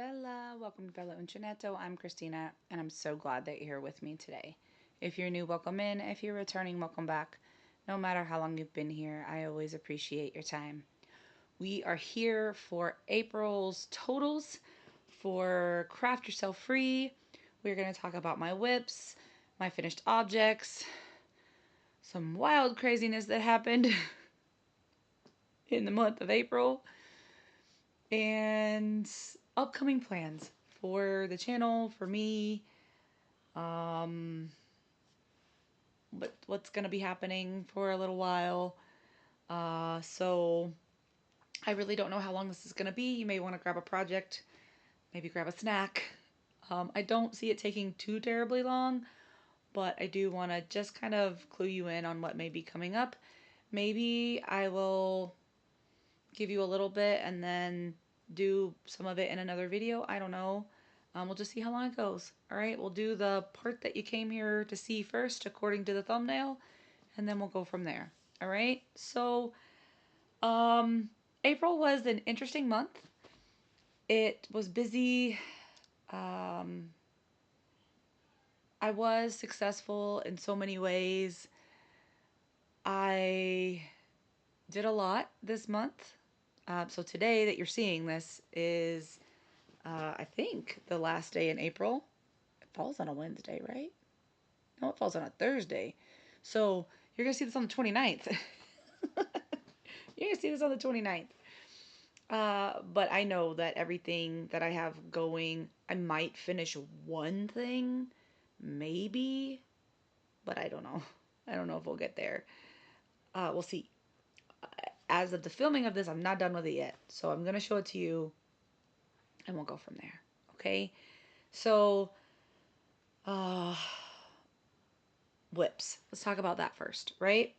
Bella. Welcome to Bella Uncinetto. I'm Christina, and I'm so glad that you're here with me today. If you're new, welcome in. If you're returning, welcome back. No matter how long you've been here, I always appreciate your time. We are here for April's totals for Craft Yourself Free. We're going to talk about my whips, my finished objects, some wild craziness that happened in the month of April, and upcoming plans for the channel, for me, what's going to be happening for a little while. So I really don't know how long this is going to be. You may want to grab a project, maybe grab a snack. I don't see it taking too terribly long, but I do want to just kind of clue you in on what may be coming up. Maybe I will give you a little bit and then do some of it in another video. I don't know. We'll just see how long it goes. All right, we'll do the part that you came here to see first according to the thumbnail, and then we'll go from there. All right, so April was an interesting month. It was busy. I was successful in so many ways. I did a lot this month. So today that you're seeing this is, I think, the last day in April. It falls on a Wednesday, right? No, it falls on a Thursday. So you're going to see this on the 29th. You're going to see this on the 29th. But I know that everything that I have going, I might finish one thing, maybe, but I don't know. I don't know if we'll get there. We'll see. As of the filming of this, I'm not done with it yet. So I'm going to show it to you and we'll go from there. Okay? So, whips. Let's talk about that first, right?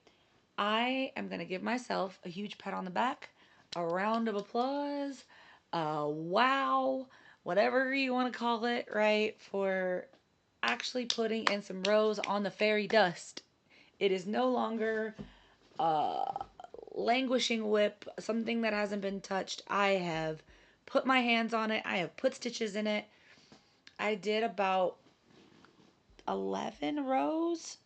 I am going to give myself a huge pat on the back, a round of applause, wow, whatever you want to call it, right? For actually putting in some rows on the fairy dust. It is no longer languishing whip, something that hasn't been touched. I have put my hands on it. I have put stitches in it. I did about 11 rows.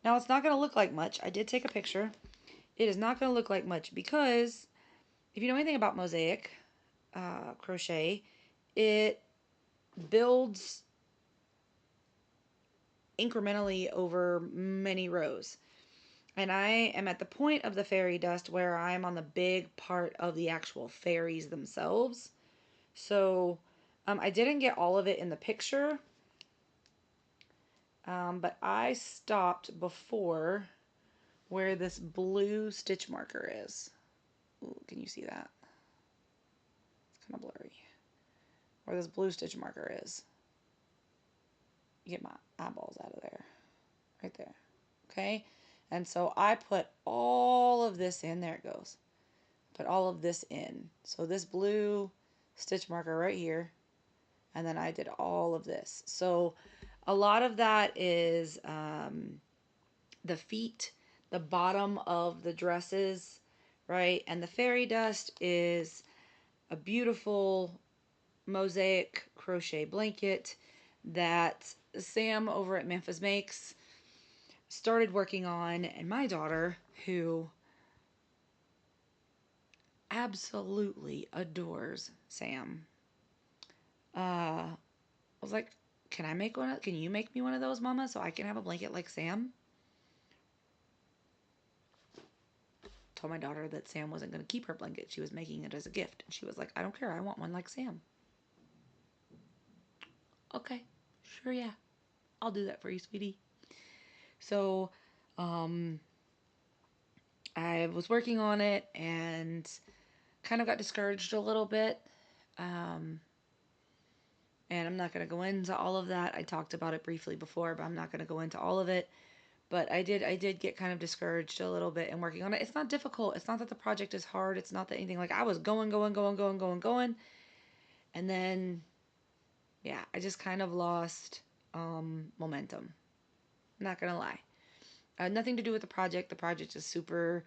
Now it's not going to look like much. I did take a picture. It is not going to look like much because if you know anything about mosaic crochet, it builds incrementally over many rows. And I am at the point of the fairy dust where I'm on the big part of the actual fairies themselves. So I didn't get all of it in the picture, but I stopped before where this blue stitch marker is. Ooh, can you see that? It's kind of blurry. Where this blue stitch marker is. Get my eyeballs out of there. Right there. Okay? And so I put all of this in. There it goes. Put all of this in. So this blue stitch marker right here. And then I did all of this. So a lot of that is the feet, the bottom of the dresses, right? And the fairy dust is a beautiful mosaic crochet blanket that Sam over at Memphis Makes started working on, and my daughter, who absolutely adores Sam, was like, can I make one? Can you make me one of those, Mama, so I can have a blanket like Sam? Told my daughter that Sam wasn't going to keep her blanket. She was making it as a gift. And she was like, I don't care. I want one like Sam. Okay. Sure, yeah. I'll do that for you, sweetie. So, I was working on it and kind of got discouraged a little bit. And I'm not going to go into all of that. I talked about it briefly before, but I'm not going to go into all of it. But I did get kind of discouraged a little bit in working on it. It's not difficult. It's not that the project is hard. It's not that anything, like I was going. And then, yeah, I just kind of lost momentum. I'm not going to lie. Nothing to do with the project. The project is super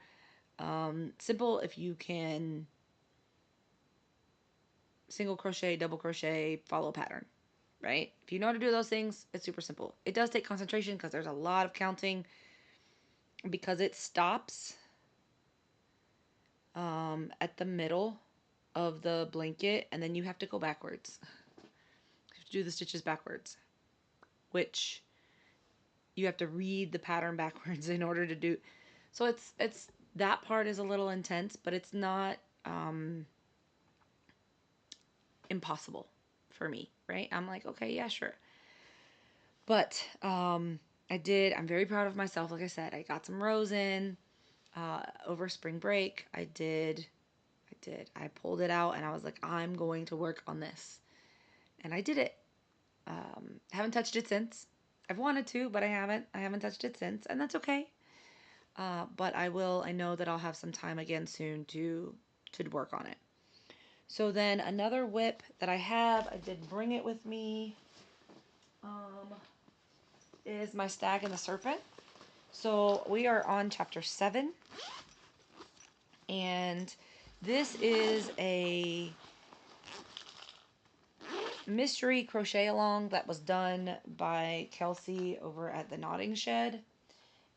simple if you can single crochet, double crochet, follow pattern, right? If you know how to do those things, it's super simple. It does take concentration because there's a lot of counting, because it stops at the middle of the blanket, and then you have to go backwards. You have to do the stitches backwards, which you have to read the pattern backwards in order to do. So it's that part is a little intense, but it's not impossible for me, right? I'm like, okay, yeah, sure. But I'm very proud of myself. Like I said, I got some rows in over spring break. I pulled it out and I was like, I'm going to work on this. And I did it. Haven't touched it since. I've wanted to, but I haven't. I haven't touched it since, and that's okay. But I will. I know that I'll have some time again soon to work on it. So then another whip that I have, I did bring it with me, is my Stag and the Serpent. So we are on chapter 7, and this is a mystery crochet-a-long that was done by Kelsey over at the Knotting Shed,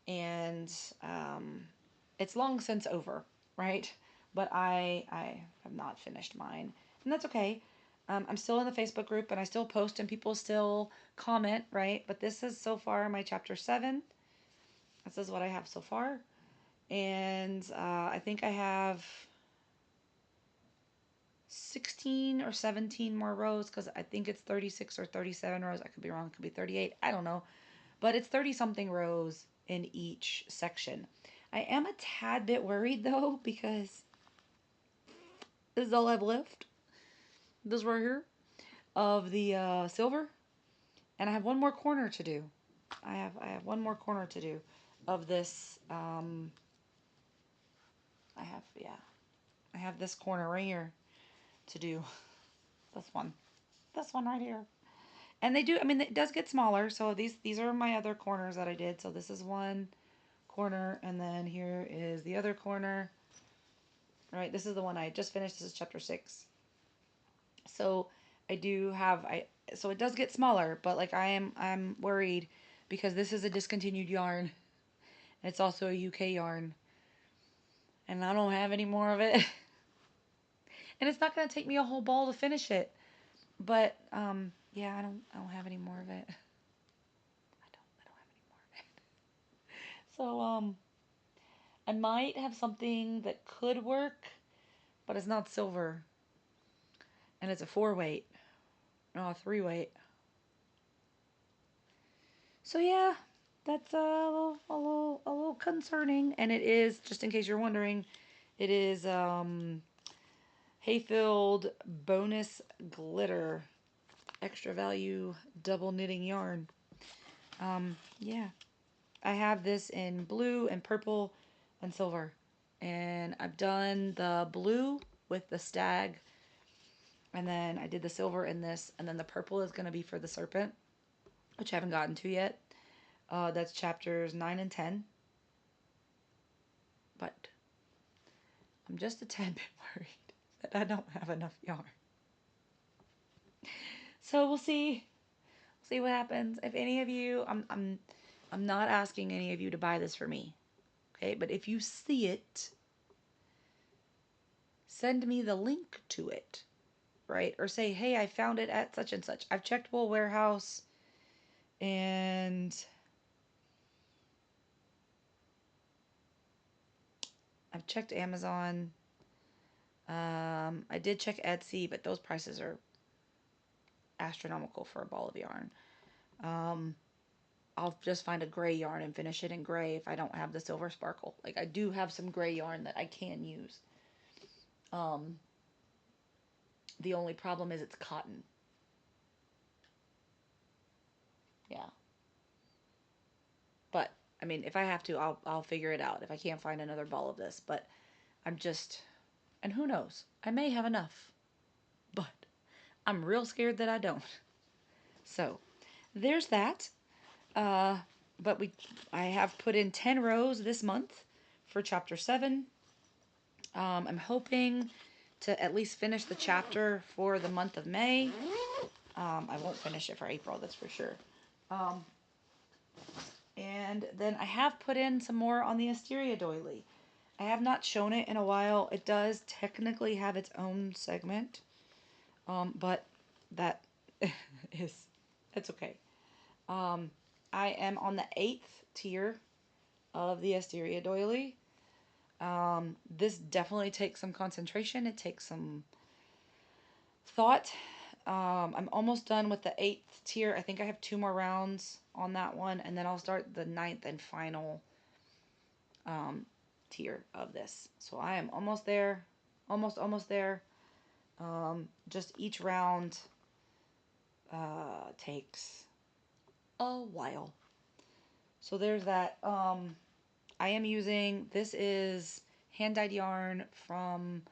and it's long since over, right? But I have not finished mine, and that's okay. I'm still in the Facebook group, and I still post, and people still comment, right? But this is so far my chapter 7. This is what I have so far, and I think I have 16 or 17 more rows, because I think it's 36 or 37 rows. I could be wrong. It could be 38. I don't know. But it's 30 something rows in each section. I am a tad bit worried though, because this is all I've left. This right here of the silver, and I have one more corner to do. I have one more corner to do of this. I have this corner right here to do. This one right here. And they do, I mean, it does get smaller. So these are my other corners that I did. So this is one corner, and then here is the other corner. Right, this is the one I just finished. This is chapter 6. So I do have, so it does get smaller, but like I'm worried because this is a discontinued yarn. It's also a UK yarn, and I don't have any more of it. And it's not going to take me a whole ball to finish it. But yeah, I don't have any more of it. I don't have any more of it. So I might have something that could work, but it's not silver. And it's a 4-weight. No, a 3-weight. So yeah, that's a little concerning. And it is, just in case you're wondering, it is Hayfield bonus glitter, extra value double knitting yarn. Yeah, I have this in blue and purple and silver, and I've done the blue with the stag, and then I did the silver in this, and then the purple is going to be for the serpent, which I haven't gotten to yet. That's chapters 9 and 10. But I'm just a tad bit worried that I don't have enough yarn. So we'll see. See what happens. If any of you, I'm not asking any of you to buy this for me. Okay? But if you see it, send me the link to it. Right? Or say, hey, I found it at such and such. I've checked Wool Warehouse, and I've checked Amazon. I did check Etsy, but those prices are astronomical for a ball of yarn. I'll just find a gray yarn and finish it in gray if I don't have the silver sparkle. Like, I do have some gray yarn that I can use. The only problem is it's cotton. Yeah. But I mean, if I have to, I'll figure it out if I can't find another ball of this. But I'm just, and who knows? I may have enough, but I'm real scared that I don't. So there's that. But I have put in 10 rows this month for chapter 7. I'm hoping to at least finish the chapter for the month of May. I won't finish it for April, that's for sure. And then I have put in some more on the Asteria doily. I have not shown it in a while. It does technically have its own segment, but that it's okay. I am on the 8th tier of the Asteria doily. This definitely takes some concentration. It takes some thought. I'm almost done with the 8th tier. I think I have 2 more rounds on that one, and then I'll start the 9th and final tier of this. So I am almost there. Almost there. Just each round takes a while. So there's that. I am using, this is hand-dyed yarn from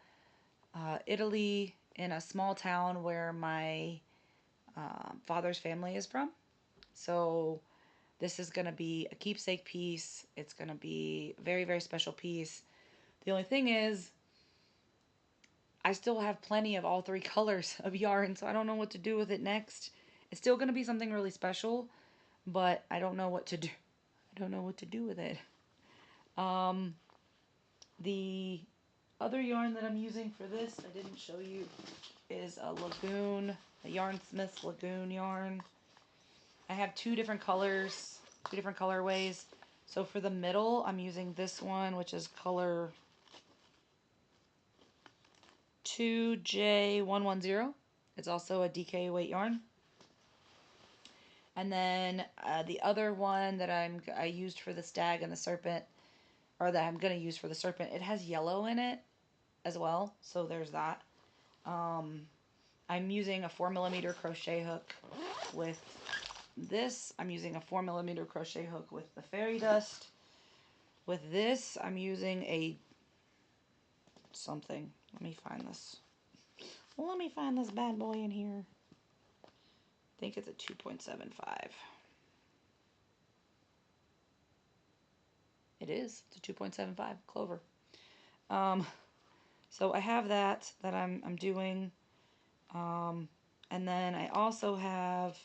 Italy, in a small town where my father's family is from. So this is going to be a keepsake piece. It's going to be a very, very special piece. The only thing is, I still have plenty of all 3 colors of yarn, so I don't know what to do with it next. It's still going to be something really special, but I don't know what to do. I don't know what to do with it. The other yarn that I'm using for this, I didn't show you, is a Lagoon, a Yarnsmiths Lagoon yarn. I have 2 different colors, 2 different colorways. So for the middle, I'm using this one, which is color 2J110. It's also a DK weight yarn. And then the other one that I used for the stag and the serpent, or that I'm going to use for the serpent, it has yellow in it as well. So there's that. I'm using a 4mm crochet hook with this. I'm using a 4mm crochet hook with the fairy dust. With this, I'm using a something. Let me find this. Let me find this bad boy in here. I think it's a 2.75. It is. It's a 2.75 Clover. So I have that I'm doing. And then I also have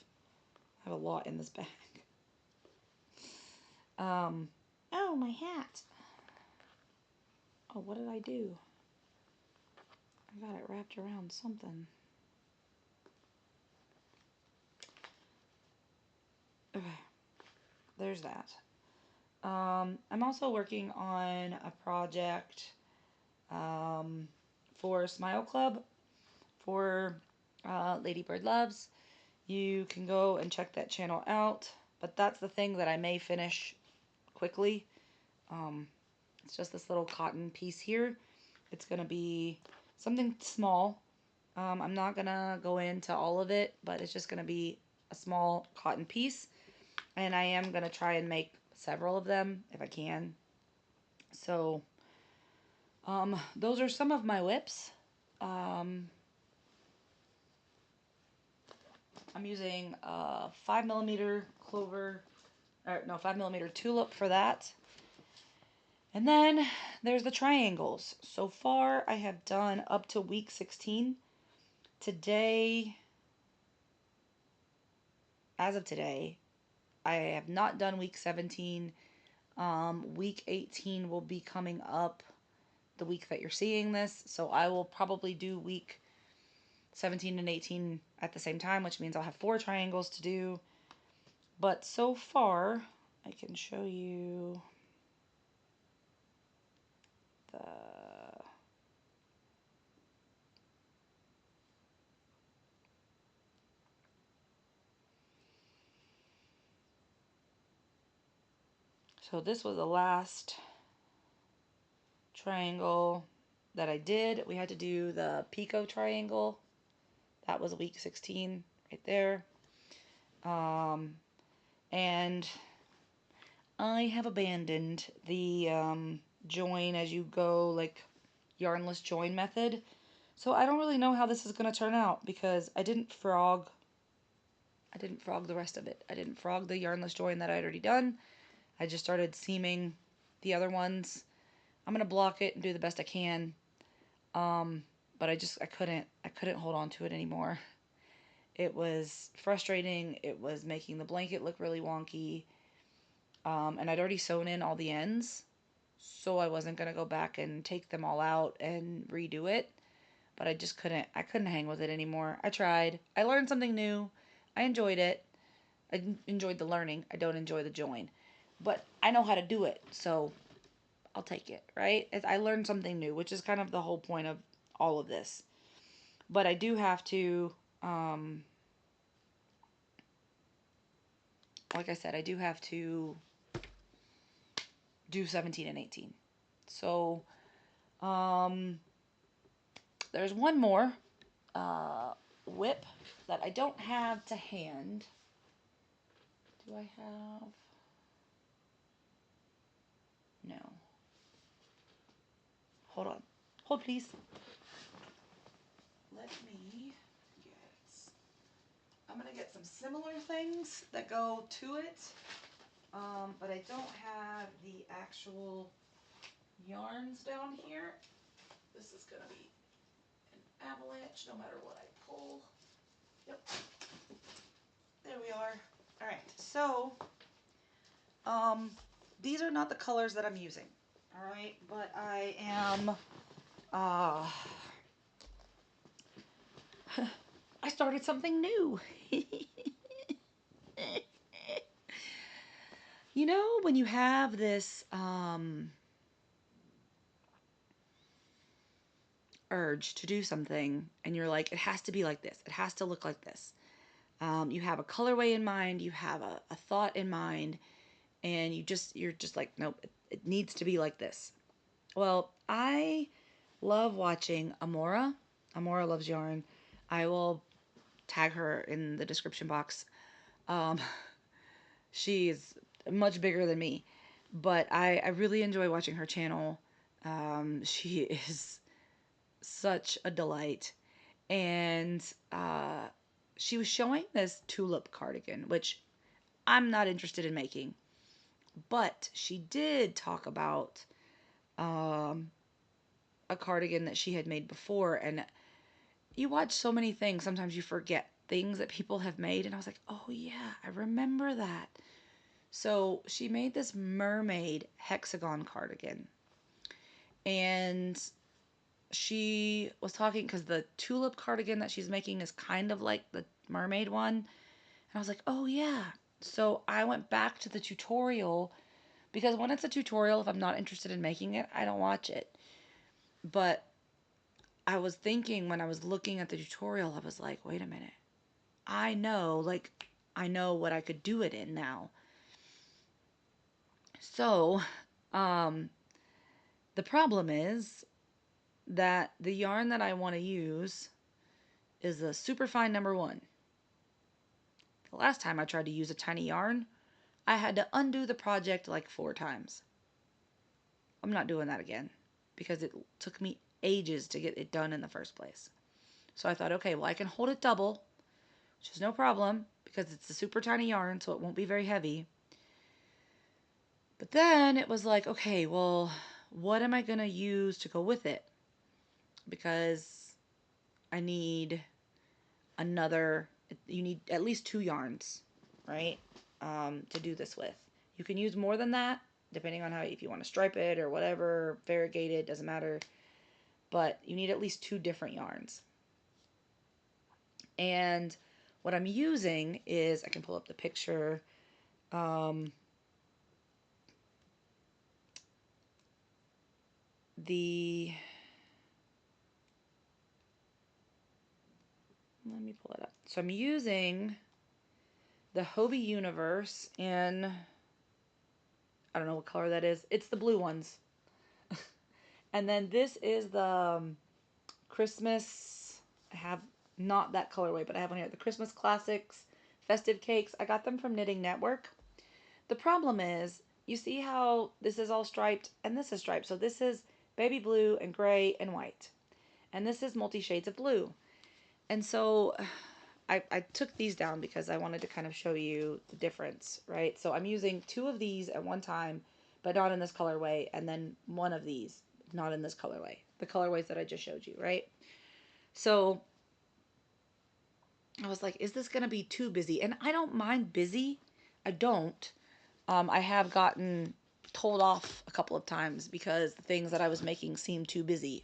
a lot in this bag. Oh, my hat. Oh, what did I do? I got it wrapped around something. Okay, there's that. I'm also working on a project for Smile Club for Ladybird Loves. You can go and check that channel out, but that's the thing that I may finish quickly. It's just this little cotton piece here. It's going to be something small. I'm not going to go into all of it, but it's just going to be a small cotton piece. And I am going to try and make several of them if I can. So, those are some of my whips. I'm using a 5mm Clover, or no, 5mm tulip for that. And then there's the triangles. So far, I have done up to week 16. Today, as of today, I have not done week 17. Week 18 will be coming up the week that you're seeing this. So I will probably do week 17 and 18 at the same time, which means I'll have 4 triangles to do. But so far, I can show you the... So this was the last triangle that I did. We had to do the Pico triangle. That was week 16 right there. And I have abandoned the join as you go, like yarnless join method. So I don't really know how this is going to turn out because I didn't frog the rest of it. I didn't frog the yarnless join that I'd already done. I just started seaming the other ones. I'm going to block it and do the best I can. but I couldn't hold on to it anymore. It was frustrating. It was making the blanket look really wonky. And I'd already sewn in all the ends, so I wasn't going to go back and take them all out and redo it. But I couldn't hang with it anymore. I tried. I learned something new. I enjoyed it. I enjoyed the learning. I don't enjoy the join. But I know how to do it, so I'll take it, right? I learned something new, which is kind of the whole point of all of this. But I do have to, like I said, I do have to do 17 and 18. So, um, there's one more whip that I don't have to hand. Do I have? No. Hold on. Hold, please. Let me get. I'm gonna get some similar things that go to it, but I don't have the actual yarns down here. This is gonna be an avalanche no matter what I pull. Yep. There we are. All right. So, these are not the colors that I'm using. All right, but I am. I started something new. You know, when you have this urge to do something and you're like, it has to be like this, it has to look like this. You have a colorway in mind, you have a thought in mind, and you're just like, nope, it needs to be like this. Well, I love watching Amora. Amora loves yarn. I will tag her in the description box. Um, she's much bigger than me, but I really enjoy watching her channel. She is such a delight. And she was showing this tulip cardigan, which I'm not interested in making. But she did talk about a cardigan that she had made before. And you watch so many things, sometimes you forget things that people have made. And I was like, oh, yeah, I remember that. So she made this mermaid hexagon cardigan. And she was talking because the tulip cardigan that she's making is kind of like the mermaid one. And I was like, oh, yeah. So I went back to the tutorial because when it's a tutorial, if I'm not interested in making it, I don't watch it. But I was thinking when I was looking at the tutorial, I was like, wait a minute. I know what I could do it in now. So, the problem is that the yarn that I want to use is a superfine #1. The last time I tried to use a tiny yarn, I had to undo the project like 4 times. I'm not doing that again because it took me ages to get it done in the first place. So I thought, okay, well, I can hold it double, which is no problem because it's a super tiny yarn, so it won't be very heavy. But then it was like, okay, well, what am I going to use to go with it? Because I need you need at least 2 yarns, right, to do this with. You can use more than that, depending on if you want to stripe it or whatever, variegated, doesn't matter. But you need at least 2 different yarns. And what I'm using is, I can pull up the picture. Let me pull it up. So I'm using the Hobie Universe in, I don't know what color that is. It's the blue ones. And then this is the Christmas. I have not that colorway, but I have one here. The Christmas Classics Festive Cakes. I got them from Knitting Network. The problem is, you see how this is all striped and this is striped. So this is baby blue and gray and white. And this is multi shades of blue. And so I took these down because I wanted to kind of show you the difference, right? So I'm using 2 of these at one time, but not in this colorway, and then 1 of these, not in this colorway. The colorways that I just showed you, right? So I was like, is this going to be too busy? And I don't mind busy. I don't. I have gotten told off a couple of times because the things that I was making seemed too busy.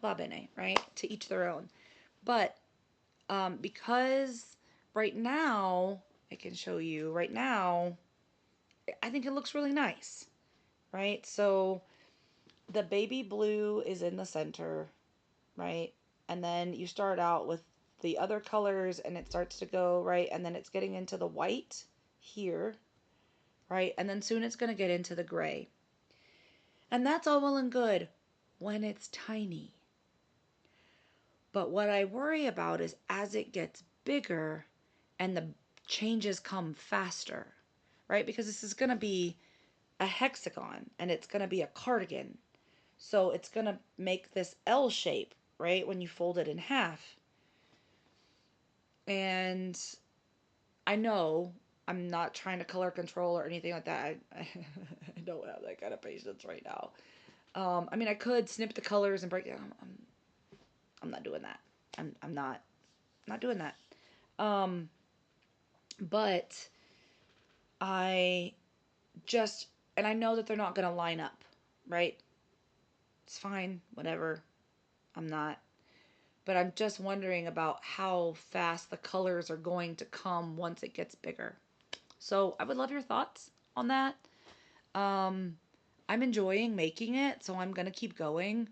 Va bene, right? To each their own. But because right now, I can show you right now, I think it looks really nice, right? So the baby blue is in the center, right? And then you start out with the other colors and it starts to go, right? And then it's getting into the white here, right? And then soon it's going to get into the gray. And that's all well and good when it's tiny. But what I worry about is as it gets bigger and the changes come faster, right? Because this is going to be a hexagon and it's going to be a cardigan. So it's going to make this L shape, right? When you fold it in half. And I know I'm not trying to color control or anything like that. I don't have that kind of patience right now. I mean, I could snip the colors and break it. I'm not doing that. I'm not doing that. But I just, and I know that they're not going to line up, right? It's fine, whatever. I'm not. But I'm just wondering about how fast the colors are going to come once it gets bigger. So I would love your thoughts on that. I'm enjoying making it, so I'm going to keep going.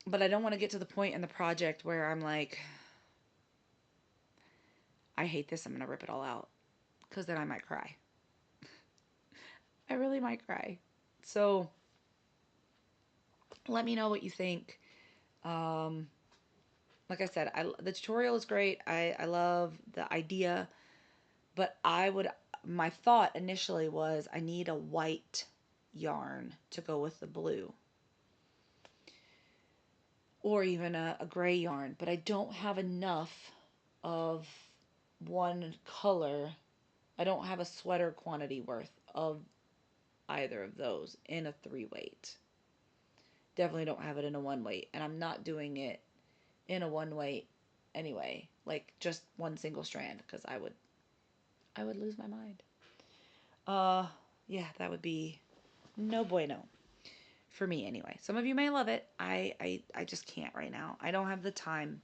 But I don't want to get to the point in the project where I'm like, I hate this, I'm going to rip it all out. Because then I might cry. I really might cry. So let me know what you think. Like I said, the tutorial is great. I love the idea. But my thought initially was I need a white yarn to go with the blue. Or even a gray yarn. But I don't have enough of one color. I don't have a sweater quantity worth of either of those in a 3-weight. Definitely don't have it in a 1-weight. And I'm not doing it in a 1-weight anyway. Like just one single strand. Because I would lose my mind. Yeah, that would be no bueno. For me anyway. Some of you may love it. I just can't right now. I don't have the time.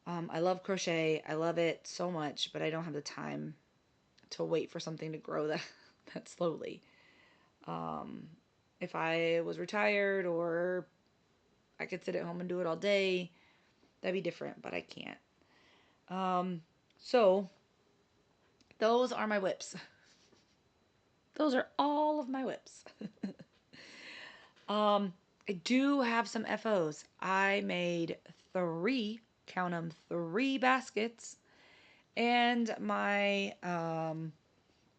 I love crochet. I love it so much, but I don't have the time to wait for something to grow that slowly. If I was retired or I could sit at home and do it all day, that'd be different, but I can't. So those are my whips. Those are all of my whips. I do have some FOs. I made 3, count them, 3 baskets. And my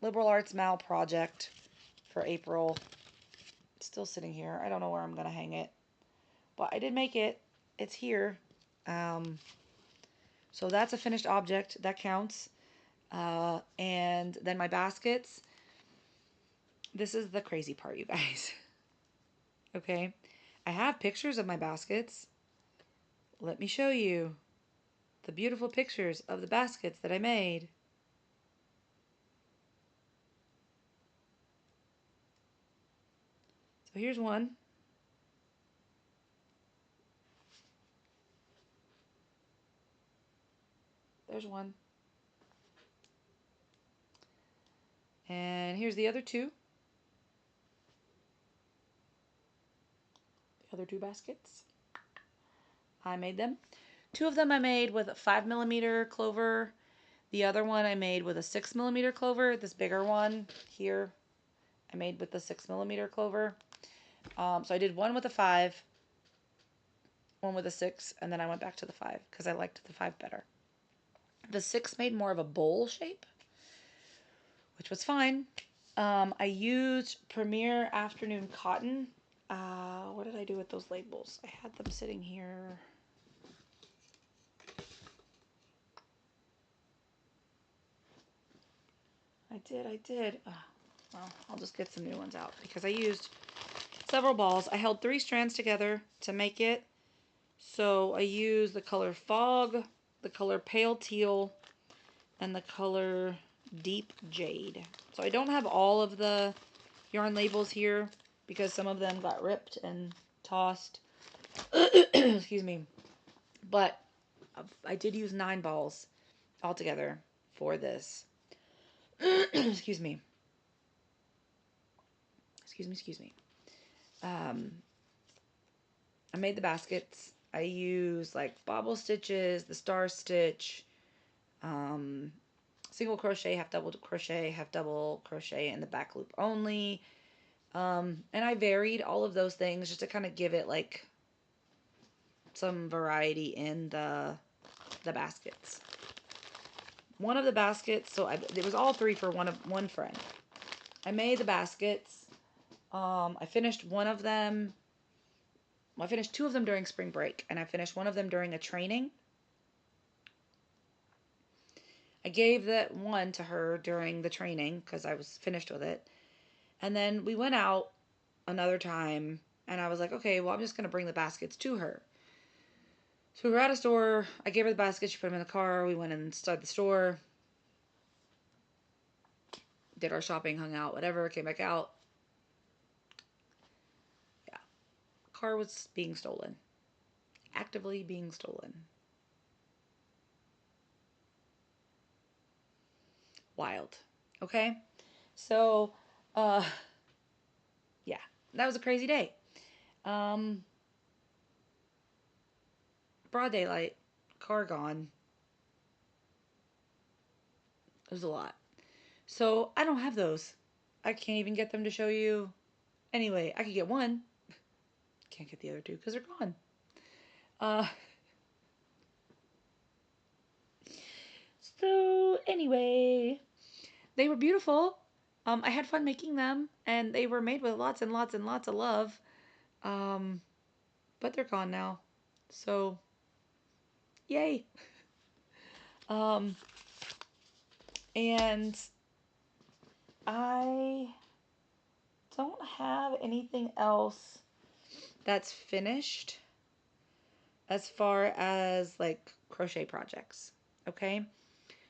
liberal arts mal project for April, it's still sitting here. I don't know where I'm going to hang it. But I did make it. It's here. So that's a finished object. That counts. And then my baskets. This is the crazy part, you guys. Okay. I have pictures of my baskets. Let me show you the beautiful pictures of the baskets that I made. So here's one. There's one. And here's the other 2. The other 2 baskets. I made them. 2 of them I made with a 5mm clover. The other one I made with a 6mm clover. This bigger one here I made with the 6mm clover. So I did one with a 5, one with a 6, and then I went back to the 5 because I liked the 5 better. The 6 made more of a bowl shape, which was fine. I used Premier Afternoon Cotton. What did I do with those labels? I had them sitting here. I did. Well, I'll just get some new ones out because I used several balls. I held 3 strands together to make it. So I used the color Fog, the color Pale Teal, and the color Deep Jade. So I don't have all of the yarn labels here because some of them got ripped and tossed. Excuse me. But I did use 9 balls altogether for this. Excuse me. Excuse me. I made the baskets. I used like bobble stitches, the star stitch, single crochet, half double crochet in the back loop only. And I varied all of those things just to kind of give it like some variety in the baskets. One of the baskets, so it was all 3 for one friend. I made the baskets. I finished one of them. Well, I finished 2 of them during spring break, and I finished one of them during a training. I gave that one to her during the training because I was finished with it. And then we went out another time, and I was like, okay, well, I'm just going to bring the baskets to her. So we were at a store. I gave her the baskets. She put them in the car. We went inside the store, did our shopping, hung out, whatever, came back out. Yeah. Car was being stolen. Actively being stolen. Wild. Okay? So, yeah. That was a crazy day. Broad daylight. Car gone. It was a lot. So, I don't have those. I can't even get them to show you. Anyway, I could get one. Can't get the other 2 because they're gone. So, anyway, they were beautiful. I had fun making them, and they were made with lots and lots and lots of love. But they're gone now. So, yay. And I don't have anything else that's finished as far as like crochet projects. Okay.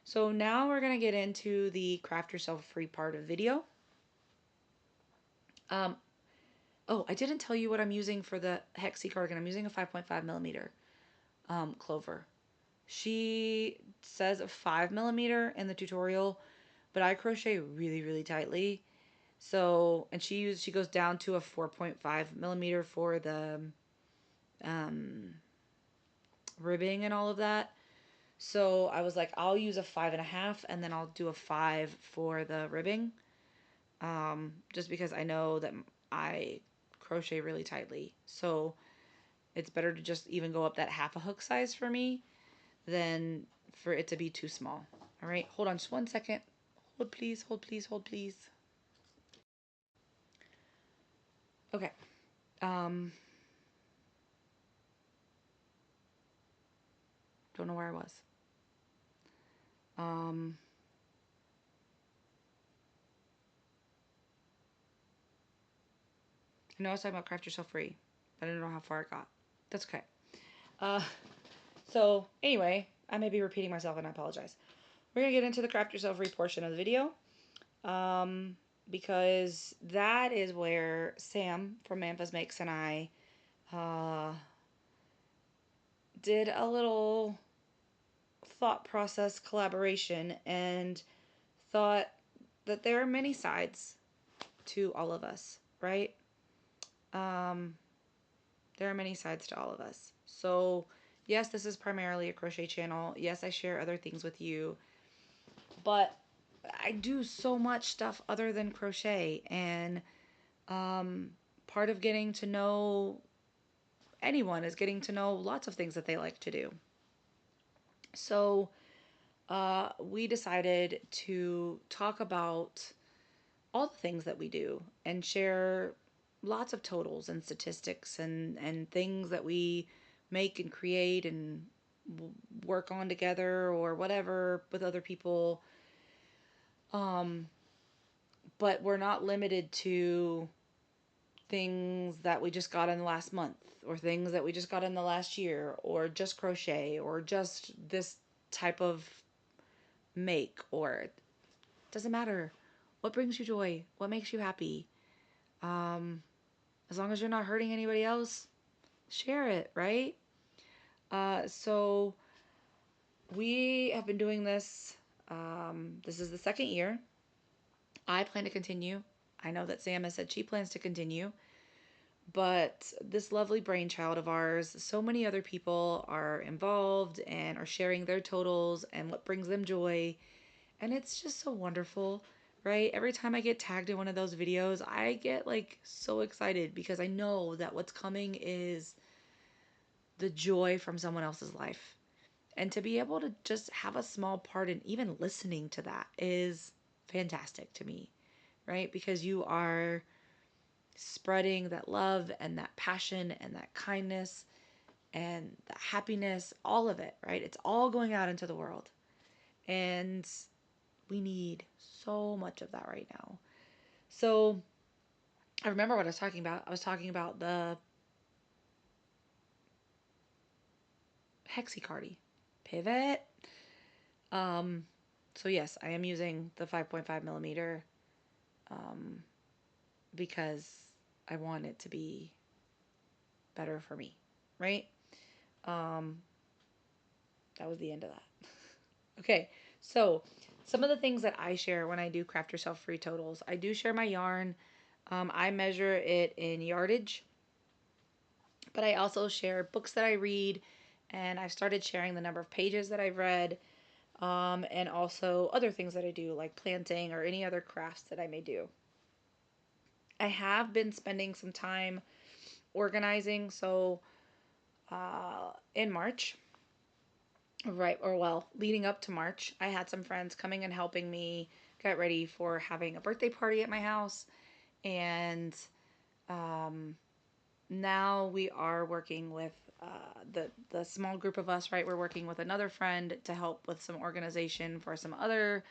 So now we're going to get into the craft yourself free part of the video. Oh, I didn't tell you what I'm using for the Hexie cardigan. I'm using a 5.5 millimeter Clover. She says a 5 millimeter in the tutorial, but I crochet really, really tightly. So, and she goes down to a 4.5 millimeter for the ribbing and all of that. So I was like, I'll use a 5.5 and then I'll do a 5 for the ribbing. Just because I know that I crochet really tightly. So it's better to just even go up that half a hook size for me than for it to be too small. All right, hold on just 1 second. Hold please, hold please, hold please. Okay. Don't know where I was. I know I was talking about craft yourself free, but I don't know how far it got. That's okay. So anyway, I may be repeating myself and I apologize. We're going to get into the craft yourself free portion of the video. Because that is where Sam from Manfella Makes and I did a little thought process collaboration and thought that there are many sides to all of us, right? There are many sides to all of us. So, yes, this is primarily a crochet channel. Yes, I share other things with you. But I do so much stuff other than crochet. And part of getting to know anyone is getting to know lots of things that they like to do. So, we decided to talk about all the things that we do and share lots of totals and statistics and things that we make and create and work on together or whatever with other people. But we're not limited to things that we just got in the last month, or things that we just got in the last year, or just crochet, or just this type of make, or it doesn't matter. What brings you joy? What makes you happy? As long as you're not hurting anybody else, share it, right? So we have been doing this. This is the second year. I plan to continue. I know that Sam has said she plans to continue. But this lovely brainchild of ours, so many other people are involved and are sharing their totals and what brings them joy. And it's just so wonderful, right? Every time I get tagged in one of those videos, I get like so excited because I know that what's coming is the joy from someone else's life. And to be able to just have a small part in even listening to that is fantastic to me, right? Because you are spreading that love and that passion and that kindness and that happiness, all of it, right? It's all going out into the world. And we need so much of that right now. So I remember what I was talking about. I was talking about the Hexicardi pivot. So yes, I am using the 5.5 millimeter because I want it to be better for me, right? Um, that was the end of that. Okay, so some of the things that I share when I do Craft Yourself Free Totals, I do share my yarn. I measure it in yardage, but I also share books that I read, and I've started sharing the number of pages that I've read, and also other things that I do, like planting or any other crafts that I may do. I have been spending some time organizing, so in March, right, or well, leading up to March, I had some friends coming and helping me get ready for having a birthday party at my house. And um, now we are working with the small group of us, right? We're working with another friend to help with some organization for some other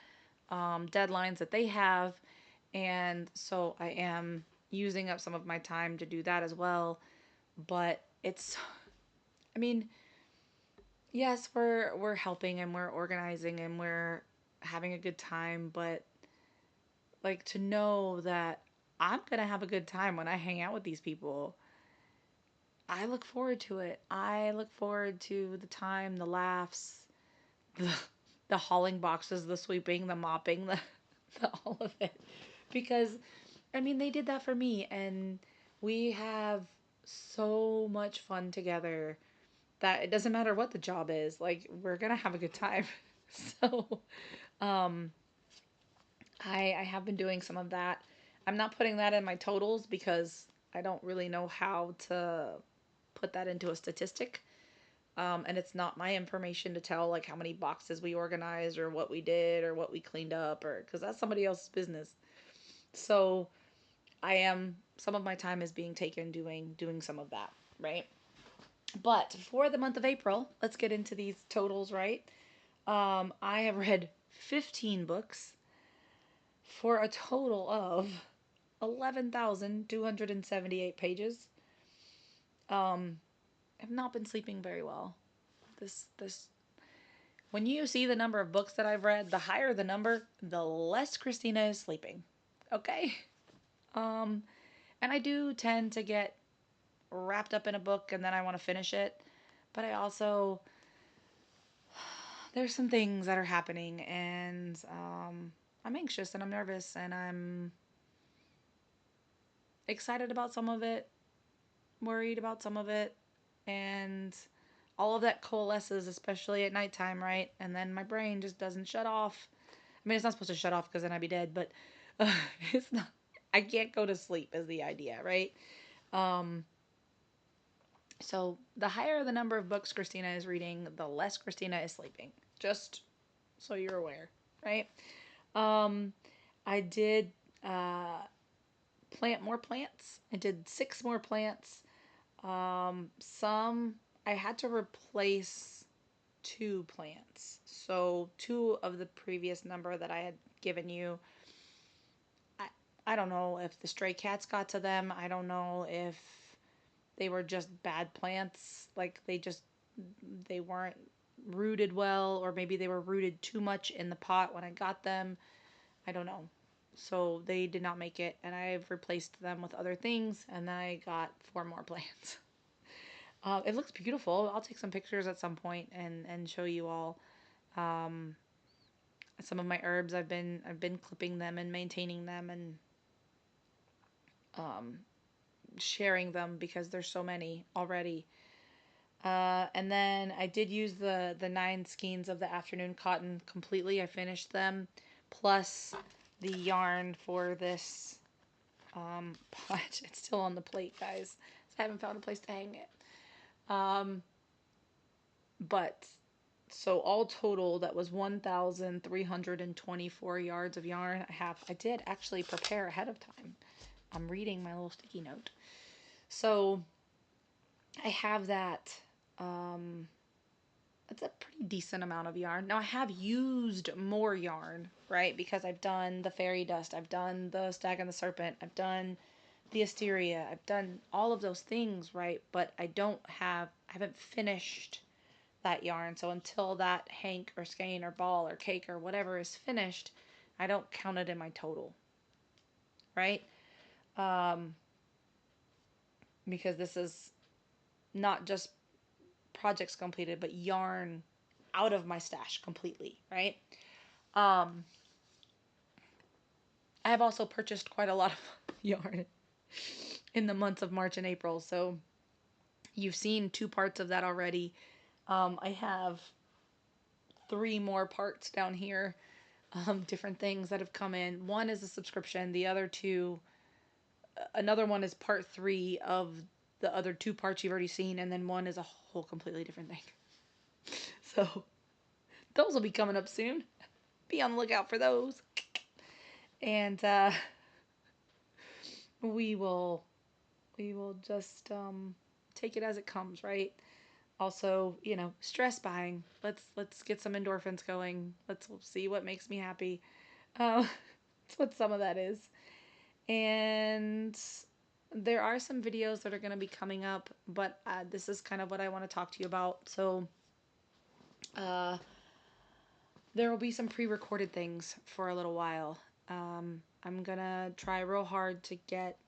deadlines that they have. And so I am using up some of my time to do that as well. But it's, I mean, yes, we're helping and we're organizing and we're having a good time, but like to know that I'm going to have a good time when I hang out with these people. I look forward to it. I look forward to the time, the laughs, the the hauling boxes, the sweeping, the mopping, the all of it. Because I mean, they did that for me and we have so much fun together that it doesn't matter what the job is. Like we're gonna have a good time. So, um, I have been doing some of that. I'm not putting that in my totals because I don't really know how to put that into a statistic. And it's not my information to tell like how many boxes we organized or what we did or what we cleaned up or because that's somebody else's business. So I am some of my time is being taken doing some of that, right? But for the month of April, let's get into these totals, right? I have read 15 books for a total of 11,278 pages. I've not been sleeping very well. This when you see the number of books that I've read, the higher the number, the less Christina is sleeping. Okay? Um and I do tend to get wrapped up in a book and then I want to finish it. But I also there's some things that are happening and I'm anxious and I'm nervous and I'm excited about some of it, worried about some of it, and all of that coalesces, especially at nighttime, right? And then my brain just doesn't shut off. I mean, it's not supposed to shut off because then I'd be dead, but it's not. I can't go to sleep is the idea, right? Um, so the higher the number of books Christina is reading, the less Christina is sleeping. Just so you're aware, right? Um, I did plant more plants. I did 6 more plants. Some I had to replace 2 plants. So 2 of the previous number that I had given you, I don't know if the stray cats got to them. I don't know if they were just bad plants. Like they weren't rooted well, or maybe they were rooted too much in the pot when I got them. I don't know. So they did not make it, and I've replaced them with other things, and then I got 4 more plants. It looks beautiful. I'll take some pictures at some point and show you all. Um, some of my herbs, I've been clipping them and maintaining them and um, sharing them because there's so many already. And then I did use the 9 skeins of the afternoon cotton completely. I finished them, plus the yarn for this pot. It's still on the plate, guys. I haven't found a place to hang it. But so all total, that was 1,324 yards of yarn. I did actually prepare ahead of time. I'm reading my little sticky note. So I have that. That's a pretty decent amount of yarn. Now I have used more yarn, right? Because I've done the fairy dust, I've done the stag and the serpent, I've done the Asteria, I've done all of those things, right? But I haven't finished that yarn. So until that hank or skein or ball or cake or whatever is finished, I don't count it in my total, right? Um, because this is not just projects completed, but yarn out of my stash completely, right? Um, I have also purchased quite a lot of yarn in the months of March and April, so you've seen 2 parts of that already. I have 3 more parts down here, different things that have come in. One is a subscription. The other 2, another one is part 3 of the other 2 parts you've already seen, and then one is a whole completely different thing. So those will be coming up soon. Be on the lookout for those. And we will just take it as it comes, right? Also, stress buying. Let's get some endorphins going. Let's see what makes me happy. That's what some of that is. And there are some videos that are going to be coming up, but this is kind of what I want to talk to you about. So there will be some pre-recorded things for a little while. I'm going to try real hard to get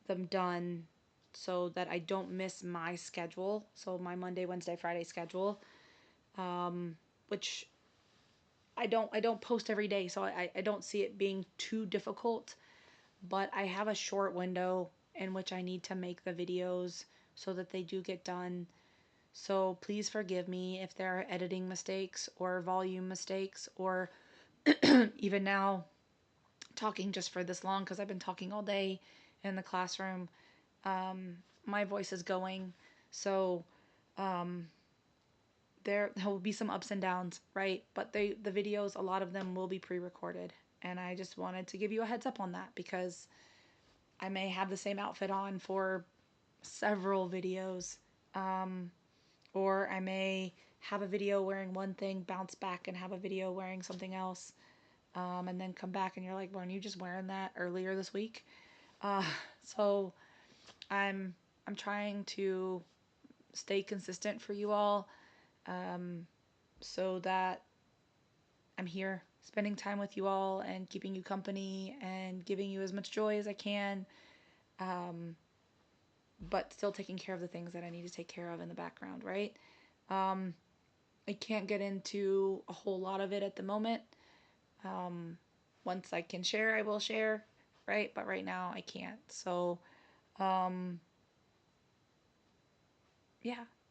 them done so that I don't miss my schedule. So my Monday, Wednesday, Friday schedule, which I don't post every day, so I don't see it being too difficult. But I have a short window in which I need to make the videos so that they do get done. So please forgive me if there are editing mistakes or volume mistakes, or even now talking just for this long, because I've been talking all day in the classroom. My voice is going, so there will be some ups and downs, right? But the videos, a lot of them will be pre-recorded, and I just wanted to give you a heads up on that, because I may have the same outfit on for several videos, or I may have a video wearing one thing, bounce back and have a video wearing something else, and then come back and you're like, weren't you just wearing that earlier this week? So I'm trying to stay consistent for you all, so that I'm here spending time with you all and keeping you company and giving you as much joy as I can, but still taking care of the things that I need to take care of in the background, right? I can't get into a whole lot of it at the moment. Once I can share, I will share, right? But right now I can't. So, yeah,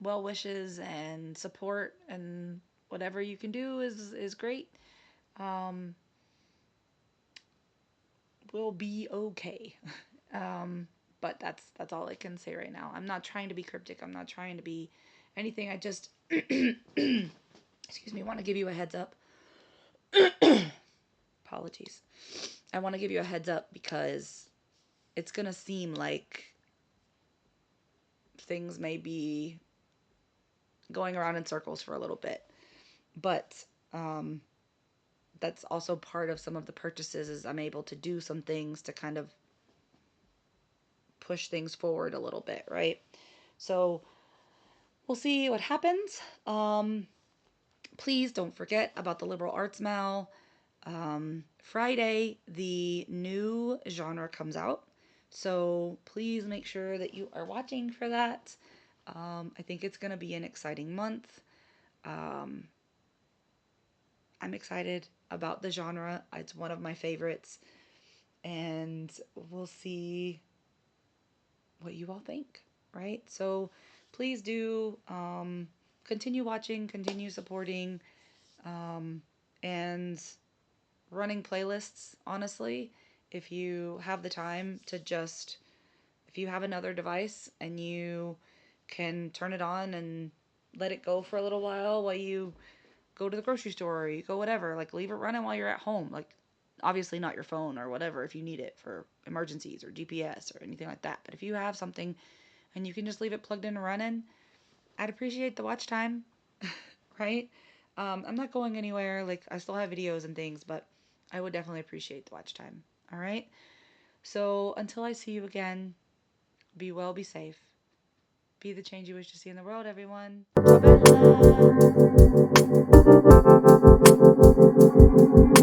well wishes and support and whatever you can do is great. We'll be okay. But that's all I can say right now. I'm not trying to be cryptic. I'm not trying to be anything. I just excuse me, want to give you a heads up. Apologies. I want to give you a heads up because it's going to seem like things may be going around in circles for a little bit. But that's also part of some of the purchases, is I'm able to do some things to kind of push things forward a little bit, right? So we'll see what happens. Please don't forget about the liberal arts mal. Friday, the new genre comes out. So please make sure that you are watching for that. I think it's going to be an exciting month. Um, I'm excited about the genre. It's one of my favorites. And we'll see what you all think, right? So please do continue watching, continue supporting, and running playlists, honestly. If you have the time to just, if you have another device and you can turn it on and let it go for a little while you go to the grocery store or you go whatever, like leave it running while you're at home. Like obviously not your phone or whatever if you need it for emergencies or GPS or anything like that. But if you have something and you can just leave it plugged in and running, I'd appreciate the watch time, right? I'm not going anywhere. Like I still have videos and things, but I would definitely appreciate the watch time. All right. So until I see you again, be well, be safe, be the change you wish to see in the world, everyone. Bye-bye.